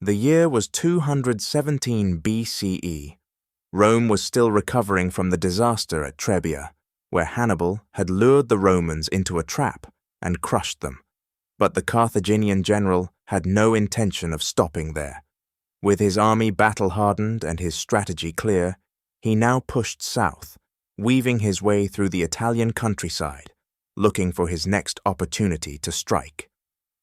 The year was 217 BCE. Rome was still recovering from the disaster at Trebia, where Hannibal had lured the Romans into a trap and crushed them. But the Carthaginian general had no intention of stopping there. With his army battle-hardened and his strategy clear, he now pushed south, weaving his way through the Italian countryside, looking for his next opportunity to strike.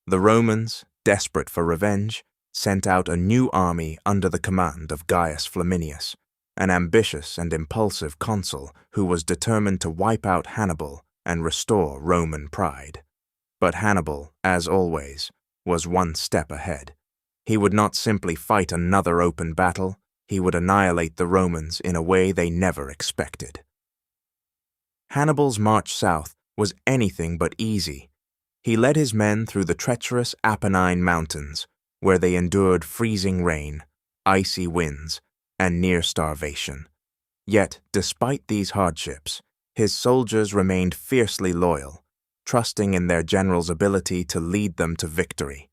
The Romans, desperate for revenge, sent out a new army under the command of Gaius Flaminius, an ambitious and impulsive consul who was determined to wipe out Hannibal and restore Roman pride. But Hannibal, as always, was one step ahead. He would not simply fight another open battle, he would annihilate the Romans in a way they never expected. Hannibal's march south was anything but easy. He led his men through the treacherous Apennine Mountains, where they endured freezing rain, icy winds, and near starvation. Yet, despite these hardships, his soldiers remained fiercely loyal, trusting in their general's ability to lead them to victory.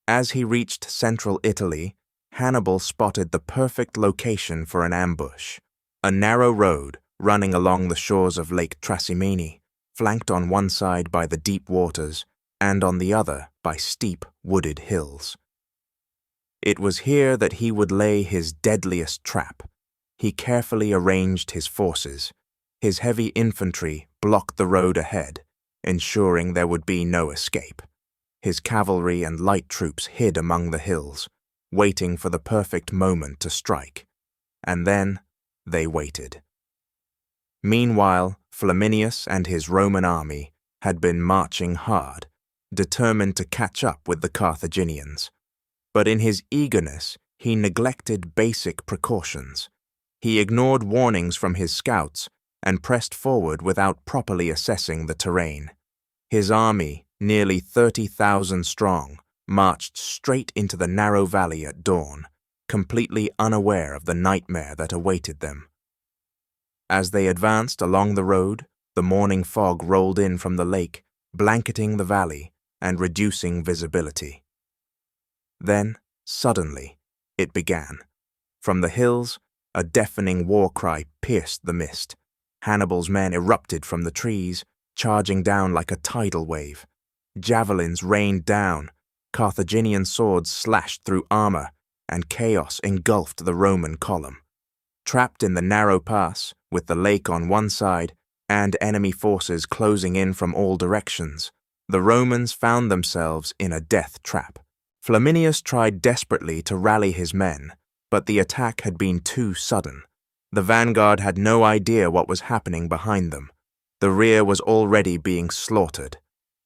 As he reached central Italy, Hannibal spotted the perfect location for an ambush. A narrow road running along the shores of Lake Trasimene, flanked on one side by the deep waters and on the other by steep, wooded hills. It was here that he would lay his deadliest trap. He carefully arranged his forces. His heavy infantry blocked the road ahead, ensuring there would be no escape. His cavalry and light troops hid among the hills, waiting for the perfect moment to strike. And then they waited. Meanwhile, Flaminius and his Roman army had been marching hard, determined to catch up with the Carthaginians. But in his eagerness, he neglected basic precautions. He ignored warnings from his scouts and pressed forward without properly assessing the terrain. His army, nearly 30,000 strong, marched straight into the narrow valley at dawn, completely unaware of the nightmare that awaited them. As they advanced along the road, the morning fog rolled in from the lake, blanketing the valley and reducing visibility. Then, suddenly, it began. From the hills, a deafening war cry pierced the mist. Hannibal's men erupted from the trees, charging down like a tidal wave. Javelins rained down, Carthaginian swords slashed through armor, and chaos engulfed the Roman column. Trapped in the narrow pass, with the lake on one side and enemy forces closing in from all directions, the Romans found themselves in a death trap. Flaminius tried desperately to rally his men, but the attack had been too sudden. The vanguard had no idea what was happening behind them. The rear was already being slaughtered.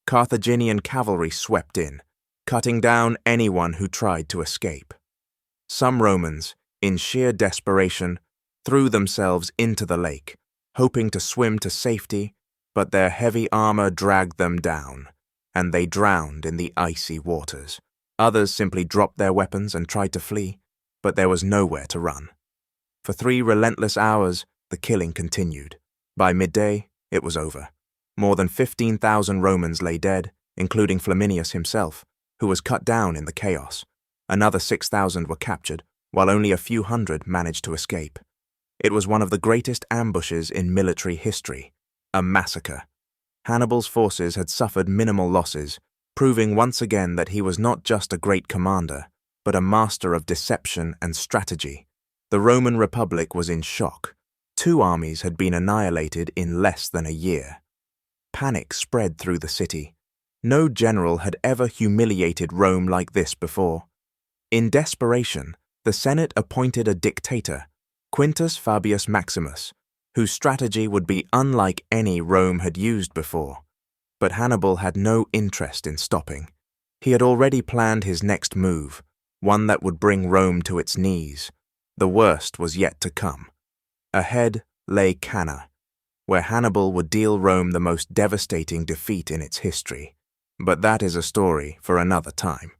Carthaginian cavalry swept in, cutting down anyone who tried to escape. Some Romans, in sheer desperation, threw themselves into the lake, hoping to swim to safety, but their heavy armor dragged them down, and they drowned in the icy waters. Others simply dropped their weapons and tried to flee, but there was nowhere to run. For 3 relentless hours, the killing continued. By midday, it was over. More than 15,000 Romans lay dead, including Flaminius himself, who was cut down in the chaos. Another 6,000 were captured, while only a few hundred managed to escape. It was one of the greatest ambushes in military history, a massacre. Hannibal's forces had suffered minimal losses, proving once again that he was not just a great commander, but a master of deception and strategy. The Roman Republic was in shock. 2 armies had been annihilated in less than a year. Panic spread through the city. No general had ever humiliated Rome like this before. In desperation, the Senate appointed a dictator, Quintus Fabius Maximus, whose strategy would be unlike any Rome had used before. But Hannibal had no interest in stopping. He had already planned his next move, one that would bring Rome to its knees. The worst was yet to come. Ahead lay Cannae, where Hannibal would deal Rome the most devastating defeat in its history. But that is a story for another time.